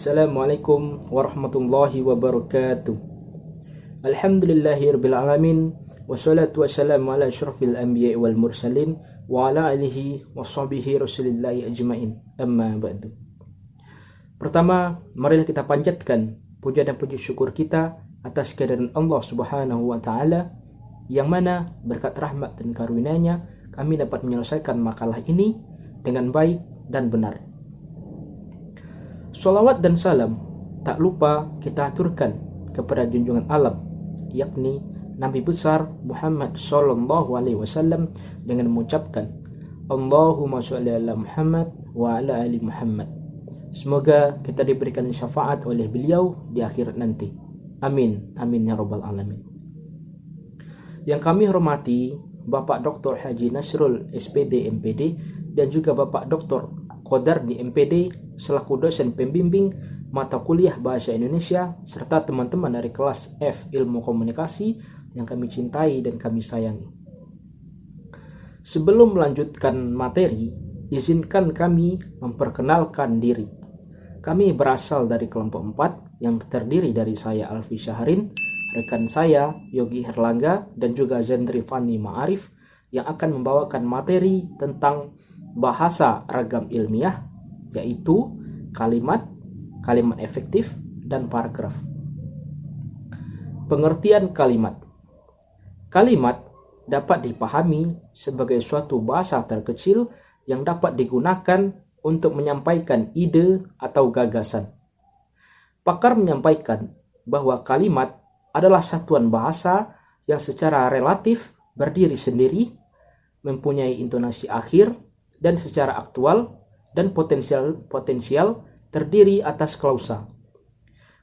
Assalamualaikum warahmatullahi wabarakatuh. Alhamdulillahirabbil alamin wassalatu wassalamu ala asyrafil anbiya'i wal mursalin wa ala alihi washabihi rasulillahi ajmain. Amma ba'du. Pertama, marilah kita panjatkan puja dan puji syukur kita atas kehadiran Allah Subhanahu wa taala yang mana berkat rahmat dan karunia-Nya kami dapat menyelesaikan makalah ini dengan baik dan benar. Sholawat dan salam tak lupa kita aturkan kepada junjungan alam, yakni Nabi besar Muhammad Sallallahu Alaihi Wasallam dengan mengucapkan Allahumma sholli ala Muhammad wa ala ali Muhammad. Semoga kita diberikan syafaat oleh beliau di akhirat nanti. Amin, amin ya rabbal alamin. Yang kami hormati Bapak Dr. Haji Nasrul SPD MPD dan juga Bapak Dr. Qodardi MPD selaku dosen pembimbing mata kuliah Bahasa Indonesia serta teman-teman dari kelas F Ilmu Komunikasi yang kami cintai dan kami sayangi. Sebelum melanjutkan materi, izinkan kami memperkenalkan diri. Kami berasal dari kelompok 4 yang terdiri dari saya Alfi Syahrin, rekan saya Yogi Herlangga dan juga Zendri Fani Ma'arif yang akan membawakan materi tentang bahasa ragam ilmiah, yaitu kalimat, kalimat efektif, dan paragraf. Pengertian kalimat. Kalimat dapat dipahami sebagai suatu bahasa terkecil yang dapat digunakan untuk menyampaikan ide atau gagasan. Pakar menyampaikan bahwa kalimat adalah satuan bahasa yang secara relatif berdiri sendiri, mempunyai intonasi akhir, dan secara aktual dan potensial terdiri atas klausa.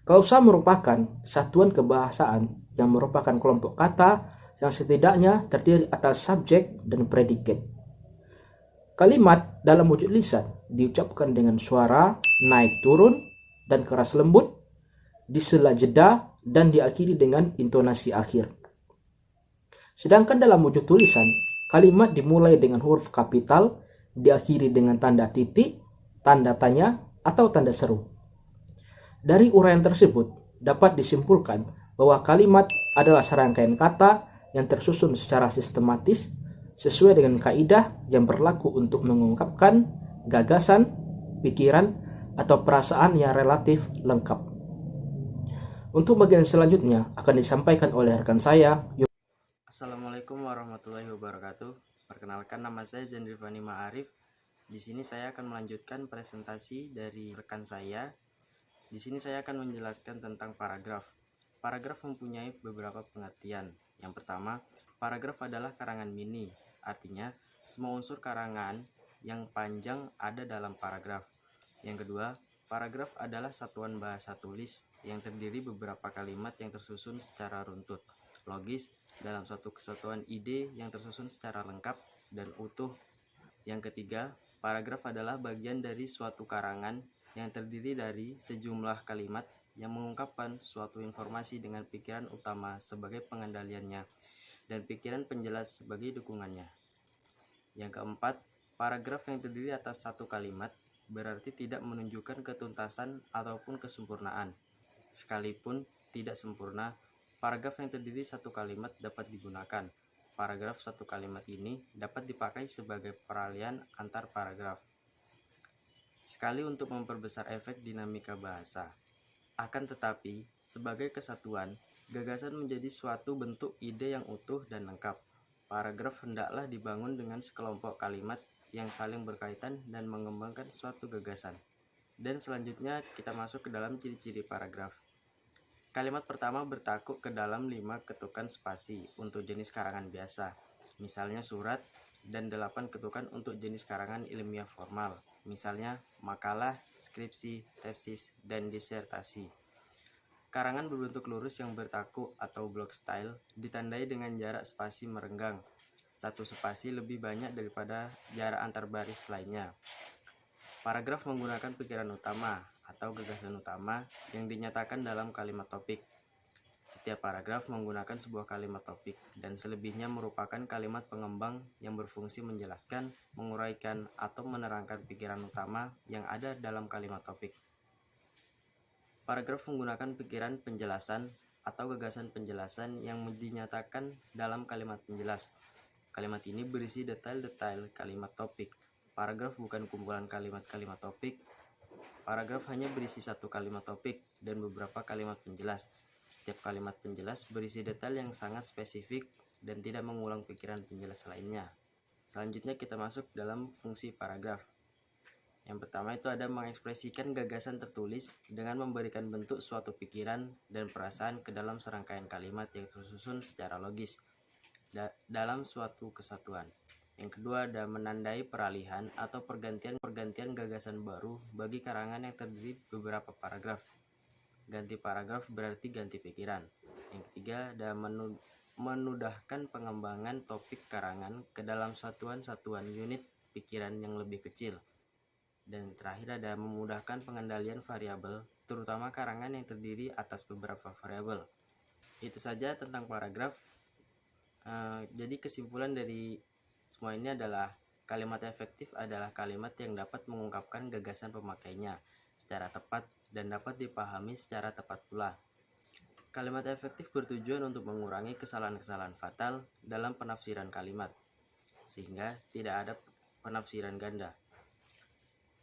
Klausa merupakan satuan kebahasaan yang merupakan kelompok kata yang setidaknya terdiri atas subjek dan predikat. Kalimat dalam wujud lisan diucapkan dengan suara naik turun dan keras lembut, di sela jeda dan diakhiri dengan intonasi akhir. Sedangkan dalam wujud tulisan, kalimat dimulai dengan huruf kapital, diakhiri dengan tanda titik, tanda tanya, atau tanda seru. Dari uraian tersebut dapat disimpulkan bahwa kalimat adalah serangkaian kata yang tersusun secara sistematis sesuai dengan kaidah yang berlaku untuk mengungkapkan gagasan, pikiran, atau perasaan yang relatif lengkap. Untuk bagian selanjutnya akan disampaikan oleh rekan saya. Assalamualaikum warahmatullahi wabarakatuh. Perkenalkan, nama saya Zendri Fani Ma'arif. Di sini saya akan melanjutkan presentasi dari rekan saya. Di sini saya akan menjelaskan tentang paragraf. Paragraf mempunyai beberapa pengertian. Yang pertama, paragraf adalah karangan mini. Artinya, semua unsur karangan yang panjang ada dalam paragraf. Yang kedua, paragraf adalah satuan bahasa tulis yang terdiri beberapa kalimat yang tersusun secara runtut, logis, dalam suatu kesatuan ide yang tersusun secara lengkap dan utuh. Yang ketiga, paragraf adalah bagian dari suatu karangan yang terdiri dari sejumlah kalimat yang mengungkapkan suatu informasi dengan pikiran utama sebagai pengendaliannya dan pikiran penjelas sebagai dukungannya. Yang keempat, paragraf yang terdiri atas satu kalimat berarti tidak menunjukkan ketuntasan ataupun kesempurnaan. Sekalipun tidak sempurna, paragraf yang terdiri satu kalimat dapat digunakan. Paragraf satu kalimat ini dapat dipakai sebagai peralihan antar paragraf. Sekali untuk memperbesar efek dinamika bahasa. Akan tetapi, sebagai kesatuan, gagasan menjadi suatu bentuk ide yang utuh dan lengkap. Paragraf hendaklah dibangun dengan sekelompok kalimat yang saling berkaitan dan mengembangkan suatu gagasan. Dan selanjutnya kita masuk ke dalam ciri-ciri paragraf. Kalimat pertama bertakuk ke dalam 5 ketukan spasi untuk jenis karangan biasa, misalnya surat, dan 8 ketukan untuk jenis karangan ilmiah formal, misalnya makalah, skripsi, tesis, dan disertasi. Karangan berbentuk lurus yang bertakuk atau block style ditandai dengan jarak spasi merenggang, satu spasi lebih banyak daripada jarak antar baris lainnya. Paragraf menggunakan pikiran utama atau gagasan utama yang dinyatakan dalam kalimat topik. Setiap paragraf menggunakan sebuah kalimat topik dan selebihnya merupakan kalimat pengembang yang berfungsi menjelaskan, menguraikan, atau menerangkan pikiran utama yang ada dalam kalimat topik. Paragraf menggunakan pikiran penjelasan atau gagasan penjelasan yang dinyatakan dalam kalimat penjelas. Kalimat ini berisi detail-detail kalimat topik. Paragraf bukan kumpulan kalimat-kalimat topik. Paragraf hanya berisi satu kalimat topik dan beberapa kalimat penjelas. Setiap kalimat penjelas berisi detail yang sangat spesifik dan tidak mengulang pikiran penjelas lainnya. Selanjutnya kita masuk dalam fungsi paragraf. Yang pertama itu ada mengekspresikan gagasan tertulis dengan memberikan bentuk suatu pikiran dan perasaan ke dalam serangkaian kalimat yang tersusun secara logis dalam suatu kesatuan. Yang kedua ada menandai peralihan atau pergantian gagasan baru bagi karangan yang terdiri beberapa paragraf. Ganti paragraf berarti ganti pikiran. Yang ketiga ada menudahkan pengembangan topik karangan ke dalam satuan-satuan unit pikiran yang lebih kecil. Dan terakhir ada memudahkan pengendalian variabel, terutama karangan yang terdiri atas beberapa variabel. Itu saja tentang paragraf. Jadi kesimpulan dari semua ini adalah kalimat efektif adalah kalimat yang dapat mengungkapkan gagasan pemakainya secara tepat dan dapat dipahami secara tepat pula. Kalimat efektif bertujuan untuk mengurangi kesalahan-kesalahan fatal dalam penafsiran kalimat, sehingga tidak ada penafsiran ganda.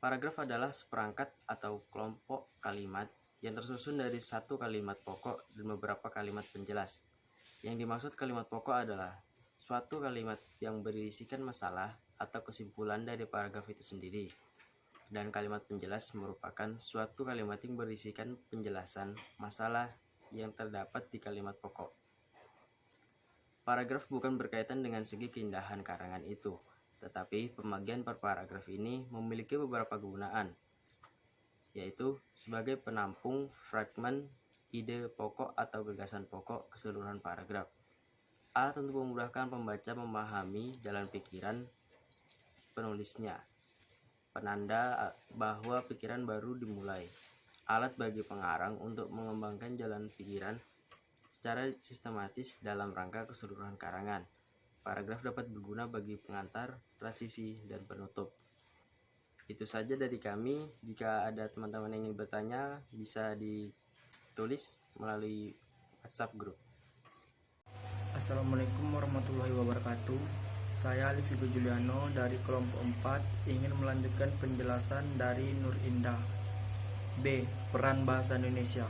Paragraf adalah seperangkat atau kelompok kalimat yang tersusun dari satu kalimat pokok dan beberapa kalimat penjelas. Yang dimaksud kalimat pokok adalah suatu kalimat yang berisikan masalah atau kesimpulan dari paragraf itu sendiri. Dan kalimat penjelas merupakan suatu kalimat yang berisikan penjelasan masalah yang terdapat di kalimat pokok. Paragraf bukan berkaitan dengan segi keindahan karangan itu, tetapi pembagian per paragraf ini memiliki beberapa kegunaan, yaitu sebagai penampung fragmen ide pokok atau gagasan pokok keseluruhan paragraf. Alat untuk memudahkan pembaca memahami jalan pikiran penulisnya. Penanda bahwa pikiran baru dimulai. Alat bagi pengarang untuk mengembangkan jalan pikiran secara sistematis dalam rangka keseluruhan karangan. Paragraf dapat berguna bagi pengantar, transisi, dan penutup. Itu saja dari kami. Jika ada teman-teman yang ingin bertanya, bisa ditulis melalui WhatsApp grup. Assalamualaikum warahmatullahi wabarakatuh. Saya Alif Ibu Juliano dari kelompok 4 ingin melanjutkan penjelasan dari Nur Indah. B. Peran bahasa Indonesia.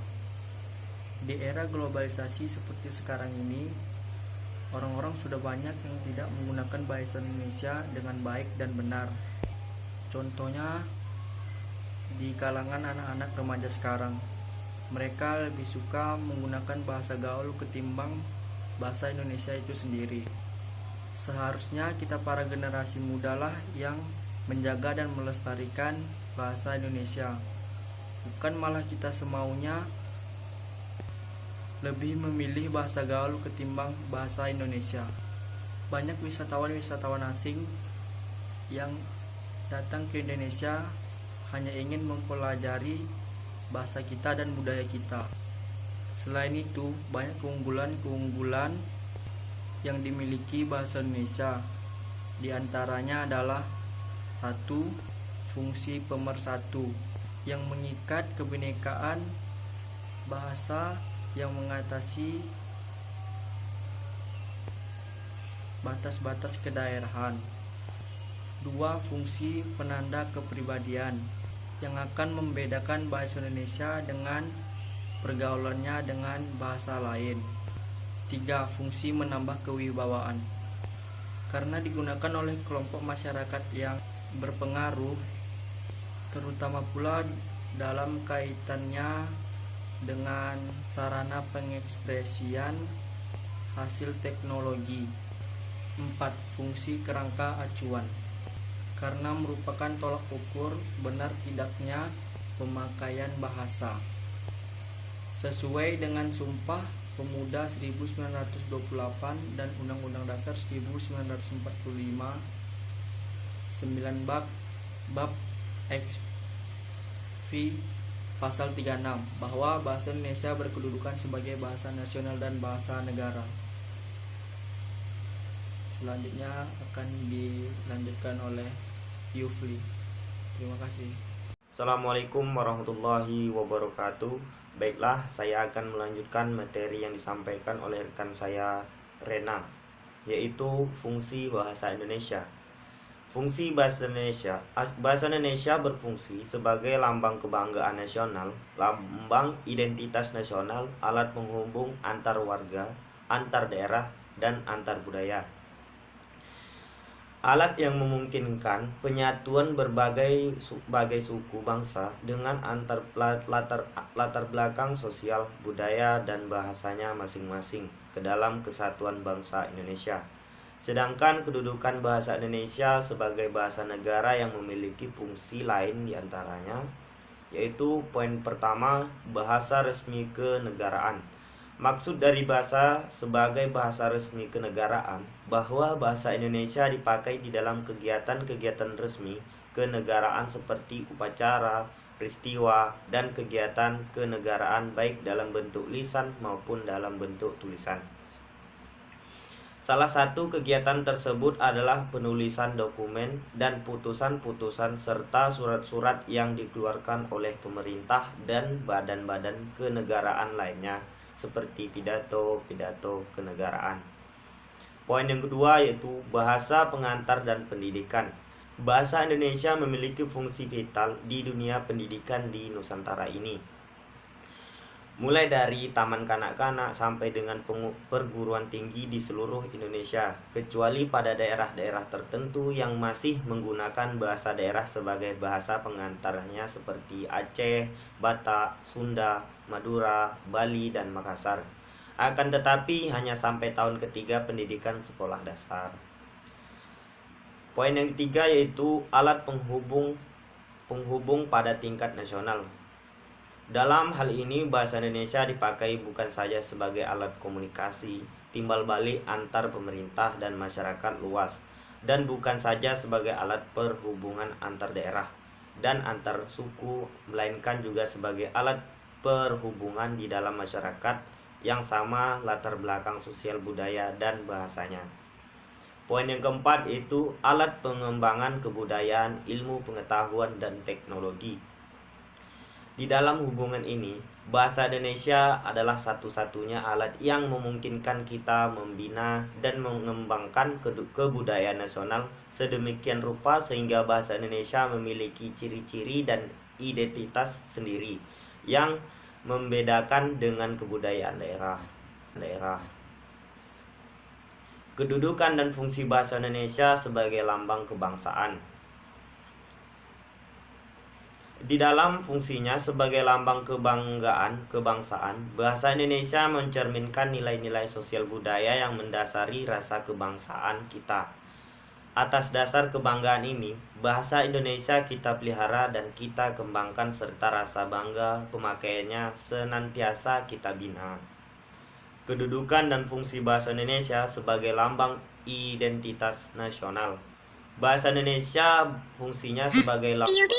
Di era globalisasi seperti sekarang ini, orang-orang sudah banyak yang tidak menggunakan bahasa Indonesia dengan baik dan benar. Contohnya di kalangan anak-anak remaja sekarang, mereka lebih suka menggunakan bahasa gaul ketimbang bahasa Indonesia itu sendiri. Seharusnya kita para generasi muda lah yang menjaga dan melestarikan bahasa Indonesia, bukan malah kita semaunya lebih memilih bahasa gaul ketimbang bahasa Indonesia. Banyak wisatawan-wisatawan asing yang datang ke Indonesia hanya ingin mempelajari bahasa kita dan budaya kita. Selain itu, banyak keunggulan-keunggulan yang dimiliki bahasa Indonesia. Di antaranya adalah 1. Fungsi pemersatu yang mengikat kebinekaan bahasa yang mengatasi batas-batas kedaerahan. 2. Fungsi penanda kepribadian yang akan membedakan bahasa Indonesia dengan pergaulannya dengan bahasa lain. 3. Fungsi menambah kewibawaan karena digunakan oleh kelompok masyarakat yang berpengaruh, terutama pula dalam kaitannya dengan sarana pengekspresian hasil teknologi. 4. Fungsi kerangka acuan karena merupakan tolak ukur benar tidaknya pemakaian bahasa sesuai dengan Sumpah Pemuda 1928 dan Undang-Undang Dasar 1945. 9 bab XV Pasal 36 bahwa bahasa Indonesia berkedudukan sebagai bahasa nasional dan bahasa negara. Selanjutnya akan dilanjutkan oleh Yufli. Terima kasih. Assalamualaikum warahmatullahi wabarakatuh. Baiklah, saya akan melanjutkan materi yang disampaikan oleh rekan saya Rena, yaitu fungsi bahasa Indonesia. Fungsi bahasa Indonesia. Bahasa Indonesia berfungsi sebagai lambang kebanggaan nasional, lambang identitas nasional, alat penghubung antar warga, antar daerah, dan antar budaya. Alat yang memungkinkan penyatuan berbagai suku bangsa dengan latar belakang sosial, budaya, dan bahasanya masing-masing ke dalam kesatuan bangsa Indonesia. Sedangkan kedudukan bahasa Indonesia sebagai bahasa negara yang memiliki fungsi lain diantaranya, yaitu poin pertama, bahasa resmi kenegaraan. Maksud dari bahasa sebagai bahasa resmi kenegaraan bahwa bahasa Indonesia dipakai di dalam kegiatan-kegiatan resmi kenegaraan seperti upacara, peristiwa, dan kegiatan kenegaraan baik dalam bentuk lisan maupun dalam bentuk tulisan. Salah satu kegiatan tersebut adalah penulisan dokumen dan putusan-putusan serta surat-surat yang dikeluarkan oleh pemerintah dan badan-badan kenegaraan lainnya seperti pidato kenegaraan. Poin yang kedua yaitu bahasa pengantar dan pendidikan. Bahasa Indonesia memiliki fungsi vital di dunia pendidikan di Nusantara ini. Mulai dari taman kanak-kanak sampai dengan perguruan tinggi di seluruh Indonesia, kecuali pada daerah-daerah tertentu yang masih menggunakan bahasa daerah sebagai bahasa pengantarnya seperti Aceh, Batak, Sunda, Madura, Bali, dan Makassar. Akan tetapi hanya sampai tahun ketiga pendidikan sekolah dasar. Poin yang ketiga yaitu alat penghubung pada tingkat nasional. Dalam hal ini bahasa Indonesia dipakai bukan saja sebagai alat komunikasi, timbal balik antar pemerintah dan masyarakat luas, dan bukan saja sebagai alat perhubungan antar daerah dan antar suku, melainkan juga sebagai alat perhubungan di dalam masyarakat yang sama latar belakang sosial budaya dan bahasanya. Poin yang keempat yaitu alat pengembangan kebudayaan, ilmu pengetahuan, dan teknologi. Di dalam hubungan ini, bahasa Indonesia adalah satu-satunya alat yang memungkinkan kita membina dan mengembangkan kebudayaan nasional sedemikian rupa sehingga bahasa Indonesia memiliki ciri-ciri dan identitas sendiri yang membedakan dengan kebudayaan daerah. Kedudukan dan fungsi bahasa Indonesia sebagai lambang kebangsaan. Di dalam fungsinya sebagai lambang kebanggaan kebangsaan, bahasa Indonesia mencerminkan nilai-nilai sosial budaya yang mendasari rasa kebangsaan kita. Atas dasar kebanggaan ini, bahasa Indonesia kita pelihara dan kita kembangkan serta rasa bangga pemakaiannya senantiasa kita bina. Kedudukan dan fungsi bahasa Indonesia sebagai lambang identitas nasional. Bahasa Indonesia fungsinya sebagai lambang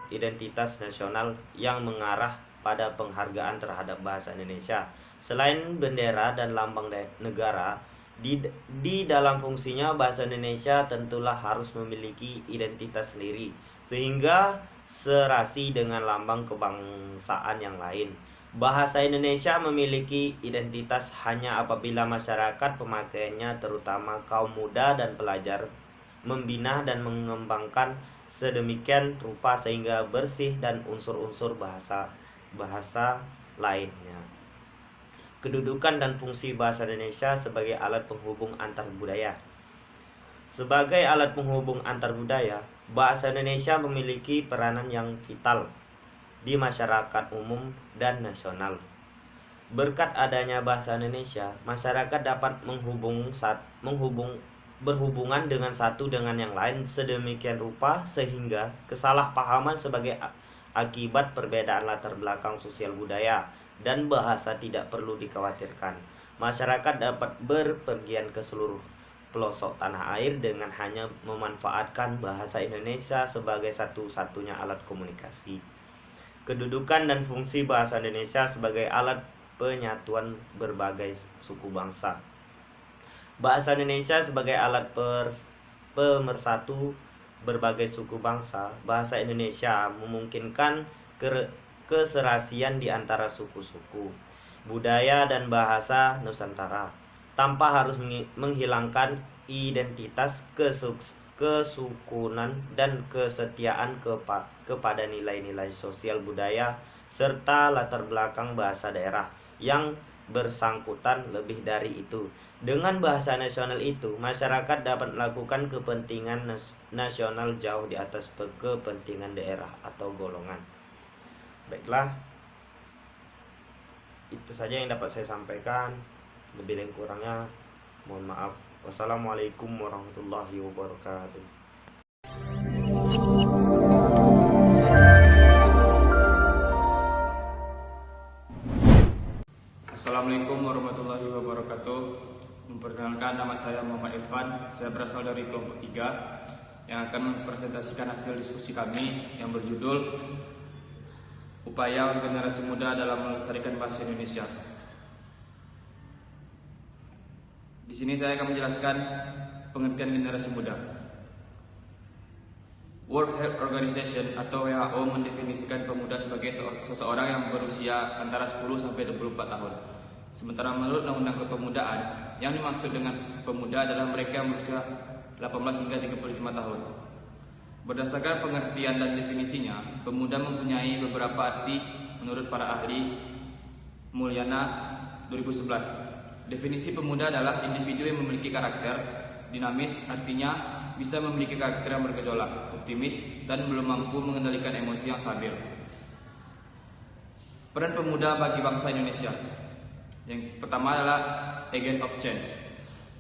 identitas nasional yang mengarah pada penghargaan terhadap bahasa Indonesia. Selain bendera dan lambang negara, di dalam fungsinya bahasa Indonesia tentulah harus memiliki identitas sendiri, sehingga serasi dengan lambang kebangsaan yang lain. Bahasa Indonesia memiliki identitas hanya apabila masyarakat pemakaiannya, terutama kaum muda dan pelajar, membina dan mengembangkan sedemikian rupa sehingga bersih dan unsur-unsur bahasa lainnya. Kedudukan dan fungsi bahasa Indonesia sebagai alat penghubung antar budaya. Sebagai alat penghubung antar budaya, bahasa Indonesia memiliki peranan yang vital di masyarakat umum dan nasional. Berkat adanya bahasa Indonesia, masyarakat dapat berhubungan dengan satu dengan yang lain sedemikian rupa sehingga kesalahpahaman sebagai akibat perbedaan latar belakang sosial budaya dan bahasa tidak perlu dikhawatirkan. Masyarakat dapat berpergian ke seluruh pelosok tanah air dengan hanya memanfaatkan bahasa Indonesia sebagai satu-satunya alat komunikasi. Kedudukan dan fungsi bahasa Indonesia sebagai alat penyatuan berbagai suku bangsa. Bahasa Indonesia sebagai alat pemersatu berbagai suku bangsa. Bahasa Indonesia memungkinkan keserasian di antara suku-suku, budaya dan bahasa Nusantara, tanpa harus menghilangkan identitas kesukunan dan kesetiaan kepada nilai-nilai sosial budaya serta latar belakang bahasa daerah yang bersangkutan. Lebih dari itu, dengan bahasa nasional itu, masyarakat dapat melakukan kepentingan nasional jauh di atas kepentingan daerah atau golongan. Baiklah, itu saja yang dapat saya sampaikan. Lebih dan kurangnya mohon maaf. Wassalamualaikum warahmatullahi wabarakatuh. Assalamualaikum warahmatullahi wabarakatuh. Memperkenalkan, nama saya Muhammad Irfan. Saya berasal dari kelompok 3 yang akan mempresentasikan hasil diskusi kami yang berjudul Upaya Generasi Muda dalam Melestarikan Bahasa Indonesia. Di sini saya akan menjelaskan pengertian generasi muda. World Health Organization atau WHO mendefinisikan pemuda sebagai seseorang yang berusia antara 10 sampai 24 tahun. Sementara menurut Undang-Undang Kepemudaan, yang dimaksud dengan pemuda adalah mereka yang berusia 18 hingga 35 tahun. Berdasarkan pengertian dan definisinya, pemuda mempunyai beberapa arti menurut para ahli. Mulyana 2011. Definisi pemuda adalah individu yang memiliki karakter dinamis, artinya bisa memiliki karakter yang bergejolak, optimis, dan belum mampu mengendalikan emosi yang stabil. Peran pemuda bagi bangsa Indonesia. Yang pertama adalah agent of change.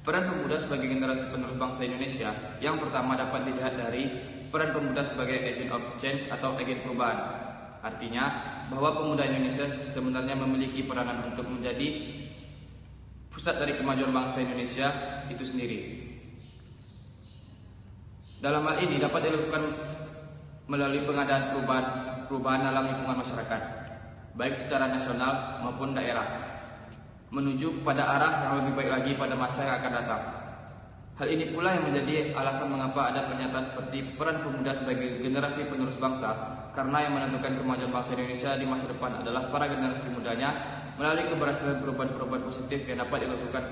Peran pemuda sebagai generasi penerus bangsa Indonesia, yang pertama dapat dilihat dari peran pemuda sebagai agent of change atau agen perubahan. Artinya bahwa pemuda Indonesia sebenarnya memiliki peranan untuk menjadi pusat dari kemajuan bangsa Indonesia itu sendiri. Dalam hal ini dapat dilakukan melalui pengadaan perubahan dalam lingkungan masyarakat, baik secara nasional maupun daerah, menuju pada arah yang lebih baik lagi pada masa yang akan datang. Hal ini pula yang menjadi alasan mengapa ada pernyataan seperti peran pemuda sebagai generasi penerus bangsa, karena yang menentukan kemajuan bangsa Indonesia di masa depan adalah para generasi mudanya melalui keberhasilan perubahan-perubahan positif yang dapat dilakukan.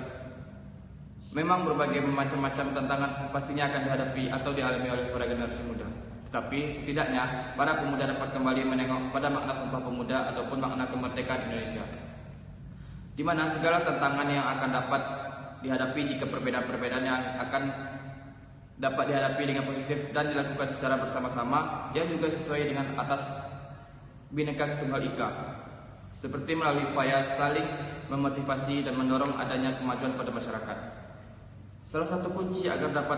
Memang berbagai macam-macam tantangan pastinya akan dihadapi atau dialami oleh para generasi muda. Tetapi setidaknya para pemuda dapat kembali menengok pada makna Sumpah Pemuda ataupun makna kemerdekaan Indonesia, di mana segala tantangan yang akan dapat dihadapi jika perbedaan-perbedaan yang akan dapat dihadapi dengan positif dan dilakukan secara bersama-sama yang juga sesuai dengan atas Bhinneka Tunggal Ika, seperti melalui upaya saling memotivasi dan mendorong adanya kemajuan pada masyarakat. Salah satu kunci agar dapat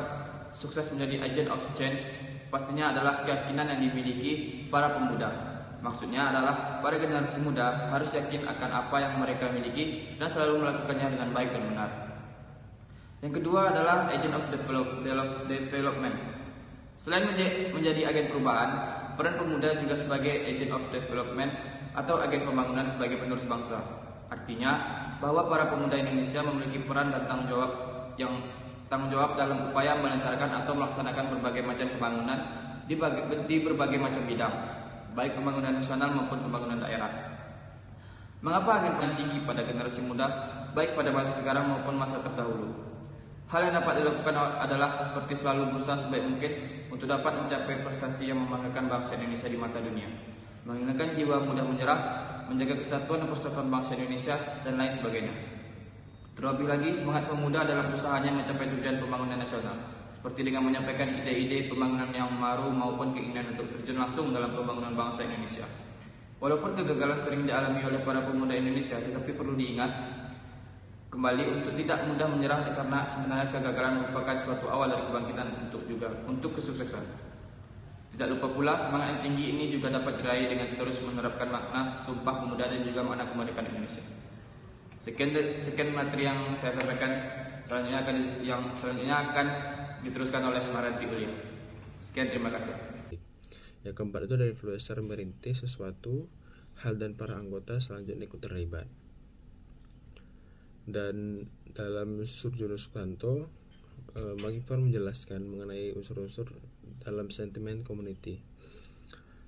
sukses menjadi agent of change pastinya adalah keyakinan yang dimiliki para pemuda. Maksudnya adalah para generasi muda harus yakin akan apa yang mereka miliki dan selalu melakukannya dengan baik dan benar. Yang kedua adalah agent of development. Selain menjadi agen perubahan, peran pemuda juga sebagai agent of development atau agen pembangunan sebagai penerus bangsa. Artinya bahwa para pemuda Indonesia memiliki peran dan tanggung jawab dalam upaya melancarkan atau melaksanakan berbagai macam pembangunan di berbagai macam bidang, baik pembangunan nasional maupun pembangunan daerah. Mengapa agen peran tinggi pada generasi muda, baik pada masa sekarang maupun masa terdahulu? Hal yang dapat dilakukan adalah seperti selalu berusaha sebaik mungkin untuk dapat mencapai prestasi yang membanggakan bangsa Indonesia di mata dunia, menghilangkan jiwa mudah menyerah, menjaga kesatuan dan persatuan bangsa Indonesia, dan lain sebagainya. Terlebih lagi, semangat pemuda dalam usahanya mencapai tujuan pembangunan nasional, seperti dengan menyampaikan ide-ide pembangunan yang baru maupun keinginan untuk terjun langsung dalam pembangunan bangsa Indonesia. Walaupun kegagalan sering dialami oleh para pemuda Indonesia, tetapi perlu diingat kembali untuk tidak mudah menyerah, karena sebenarnya kegagalan merupakan suatu awal dari kebangkitan untuk kesuksesan. Tidak lupa pula, semangat yang tinggi ini juga dapat diraih dengan terus menerapkan makna Sumpah Pemuda dan juga makna kemerdekaan Indonesia. Sekian materi yang saya sampaikan. Selanjutnya akan diteruskan oleh Maranti Ulia. Sekian, terima kasih. Yang keempat itu dari influencer merintis sesuatu hal dan para anggota selanjutnya ikut terlibat. Dan dalam unsur Jono Sukanto, Magifor menjelaskan mengenai unsur-unsur dalam sentimen community.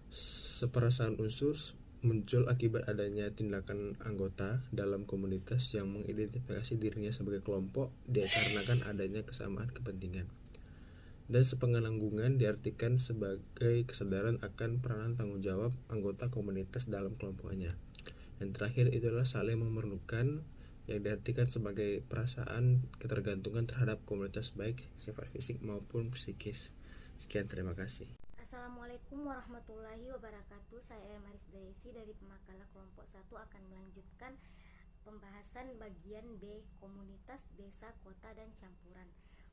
Seperasaan unsur muncul akibat adanya tindakan anggota dalam komunitas yang mengidentifikasi dirinya sebagai kelompok dikarenakan adanya kesamaan kepentingan. Dan sepenanggungan diartikan sebagai kesadaran akan peranan tanggung jawab anggota komunitas dalam kelompoknya. Yang terakhir itulah saling memerlukan, yang diartikan sebagai perasaan ketergantungan terhadap komunitas baik sifat fisik maupun psikis. Sekian, terima kasih. Assalamualaikum warahmatullahi wabarakatuh. Saya Maris Daisy dari Pemakalah kelompok 1 akan melanjutkan pembahasan bagian B, komunitas desa, kota, dan campuran.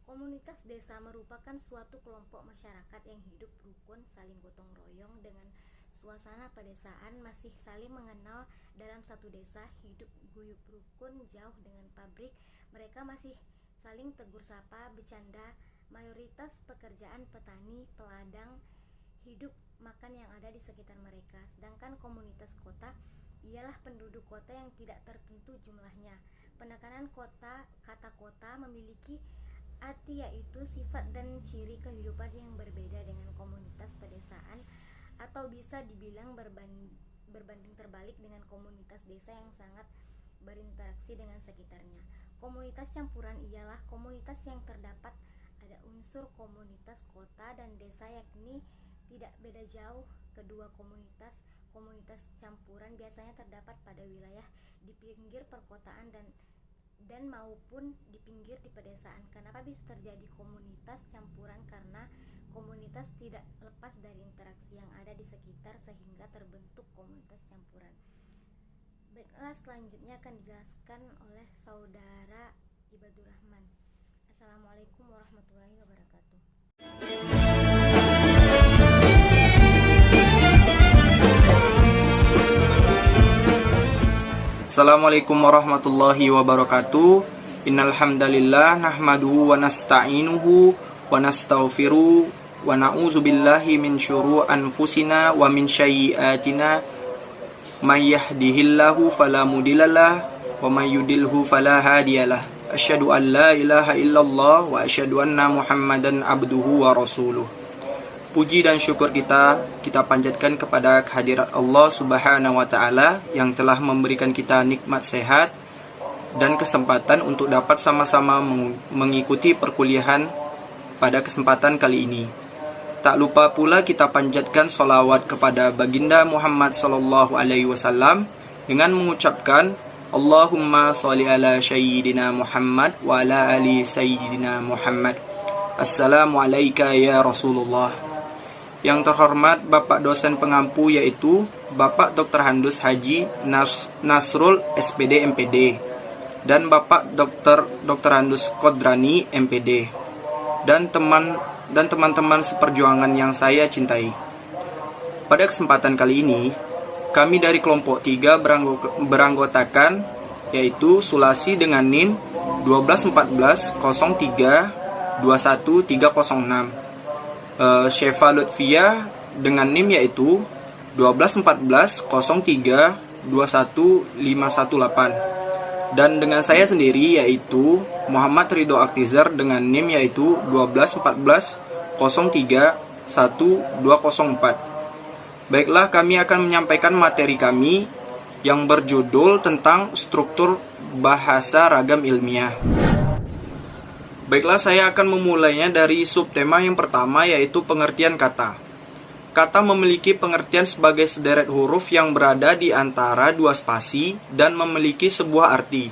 Komunitas desa merupakan suatu kelompok masyarakat yang hidup rukun, saling gotong royong dengan suasana pedesaan, masih saling mengenal dalam satu desa, hidup guyup rukun, jauh dengan pabrik. Mereka masih saling tegur sapa, bercanda. Mayoritas pekerjaan petani, peladang, hidup makan yang ada di sekitar mereka. Sedangkan komunitas kota ialah penduduk kota yang tidak tertentu jumlahnya. Penekanan kata kota memiliki arti yaitu sifat dan ciri kehidupan yang berbeda dengan komunitas pedesaan, atau bisa dibilang berbanding terbalik dengan komunitas desa yang sangat berinteraksi dengan sekitarnya. Komunitas campuran ialah komunitas yang terdapat ada unsur komunitas kota dan desa, yakni tidak beda jauh. Kedua komunitas campuran biasanya terdapat pada wilayah di pinggir perkotaan dan maupun di pinggir di pedesaan. Kenapa bisa terjadi komunitas campuran? Karena komunitas tidak lepas dari interaksi yang ada di sekitar sehingga terbentuk komunitas campuran. Baiklah, selanjutnya akan dijelaskan oleh saudara Ibadur Rahman. Assalamualaikum warahmatullahi wabarakatuh. Assalamualaikum warahmatullahi wabarakatuh. Innal hamdalillah nahmaduhu wa nasta'inuhu wa nastaghfiruh wa na'udzu billahi min syururi anfusina wa min sayyi'atina may yahdihillahu fala mudhillalah wa may yudlilhu fala hadiyalah. Asyhadu an la ilaha illallah wa asyhadu anna Muhammadan abduhu wa rasuluh. Puji dan syukur kita panjatkan kepada kehadirat Allah Subhanahu wa taala yang telah memberikan kita nikmat sehat dan kesempatan untuk dapat sama-sama mengikuti perkuliahan pada kesempatan kali ini. Tak lupa pula kita panjatkan sholawat kepada baginda Muhammad sallallahu alaihi wasallam dengan mengucapkan Allahumma sholli ala sayyidina Muhammad wa ala ali sayyidina Muhammad. Assalamualaikum ya Rasulullah. Yang terhormat Bapak dosen pengampu yaitu Bapak Dr. Handus Haji Nasrul SPD MPD dan Bapak Dr. Handus Kodrani MPD dan teman-teman seperjuangan yang saya cintai. Pada kesempatan kali ini, kami dari kelompok 3 beranggotakan yaitu Sulasi dengan NIM 1214 03 21306. Syefa Lutfia dengan NIM yaitu 1214 03 21518 dan dengan saya sendiri yaitu Muhammad Ridho Aktizar dengan NIM yaitu 1214 03 1204. Baiklah, kami akan menyampaikan materi kami yang berjudul tentang struktur bahasa ragam ilmiah. Baiklah, saya akan memulainya dari subtema yang pertama yaitu pengertian kata. Kata memiliki pengertian sebagai sederet huruf yang berada di antara dua spasi dan memiliki sebuah arti.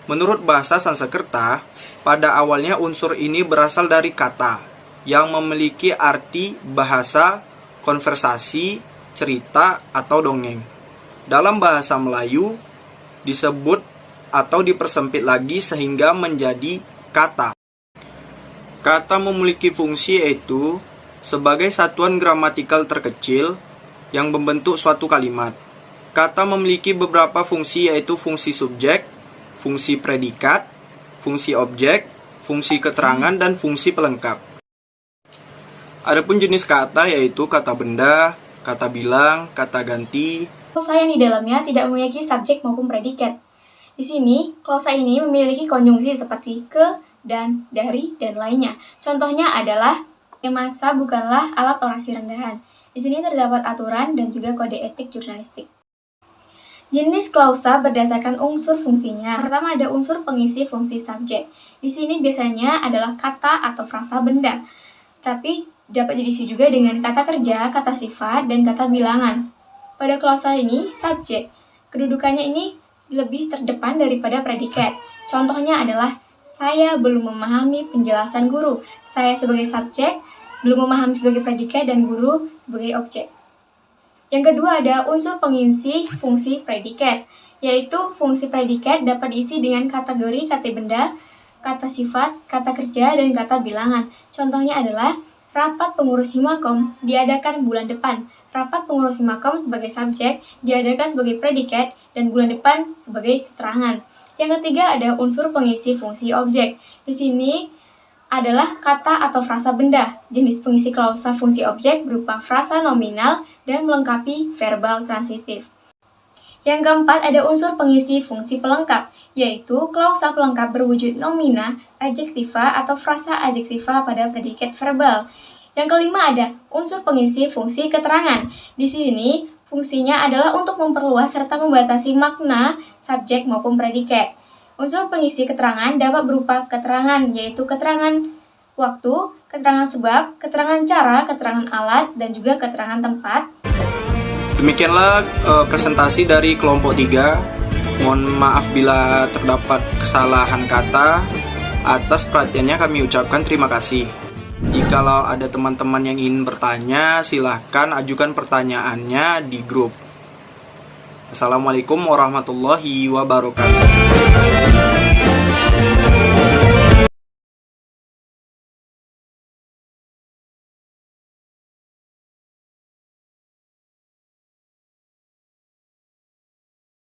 Menurut bahasa Sanskerta, pada awalnya unsur ini berasal dari kata yang memiliki arti bahasa, konversasi, cerita, atau dongeng. Dalam bahasa Melayu disebut atau dipersempit lagi sehingga menjadi kata. Kata memiliki fungsi yaitu sebagai satuan gramatikal terkecil yang membentuk suatu kalimat. Kata memiliki beberapa fungsi yaitu fungsi subjek, fungsi predikat, fungsi objek, fungsi keterangan, dan fungsi pelengkap. Adapun jenis kata yaitu kata benda, kata bilang, kata ganti. Klausa yang di dalamnya tidak memiliki subjek maupun predikat. Di sini, klausa ini memiliki konjungsi seperti ke, dan, dari, dan lainnya. Contohnya adalah masa bukanlah alat orasi rendahan. Di sini terdapat aturan dan juga kode etik jurnalistik. Jenis klausa berdasarkan unsur fungsinya. Pertama ada unsur pengisi fungsi subjek. Di sini biasanya adalah kata atau frasa benda, tapi dapat diisi juga dengan kata kerja, kata sifat, dan kata bilangan. Pada klausa ini, subjek kedudukannya ini lebih terdepan daripada predikat. Contohnya adalah saya belum memahami penjelasan guru. Saya sebagai subjek belum memahami sebagai predikat dan guru sebagai objek. Yang kedua ada unsur pengisi fungsi predikat, yaitu fungsi predikat dapat diisi dengan kategori kata benda, kata sifat, kata kerja, dan kata bilangan. Contohnya adalah rapat pengurus Himakom diadakan bulan depan. Rapat pengurus Himakom sebagai subjek diadakan sebagai predikat dan bulan depan sebagai keterangan. Yang ketiga ada unsur pengisi fungsi objek. Di sini adalah kata atau frasa benda. Jenis pengisi klausa fungsi objek berupa frasa nominal dan melengkapi verbal transitif. Yang keempat ada unsur pengisi fungsi pelengkap, yaitu klausa pelengkap berwujud nomina, adjektiva, atau frasa adjektiva pada predikat verbal. Yang kelima ada unsur pengisi fungsi keterangan. Di sini fungsinya adalah untuk memperluas serta membatasi makna subjek maupun predikat. Unsur pengisi keterangan dapat berupa keterangan, yaitu keterangan waktu, keterangan sebab, keterangan cara, keterangan alat, dan juga keterangan tempat. Demikianlah presentasi dari kelompok 3. Mohon maaf bila terdapat kesalahan kata. Atas perhatiannya kami ucapkan terima kasih. Jikalau ada teman-teman yang ingin bertanya, silahkan ajukan pertanyaannya di grup. Assalamualaikum warahmatullahi wabarakatuh.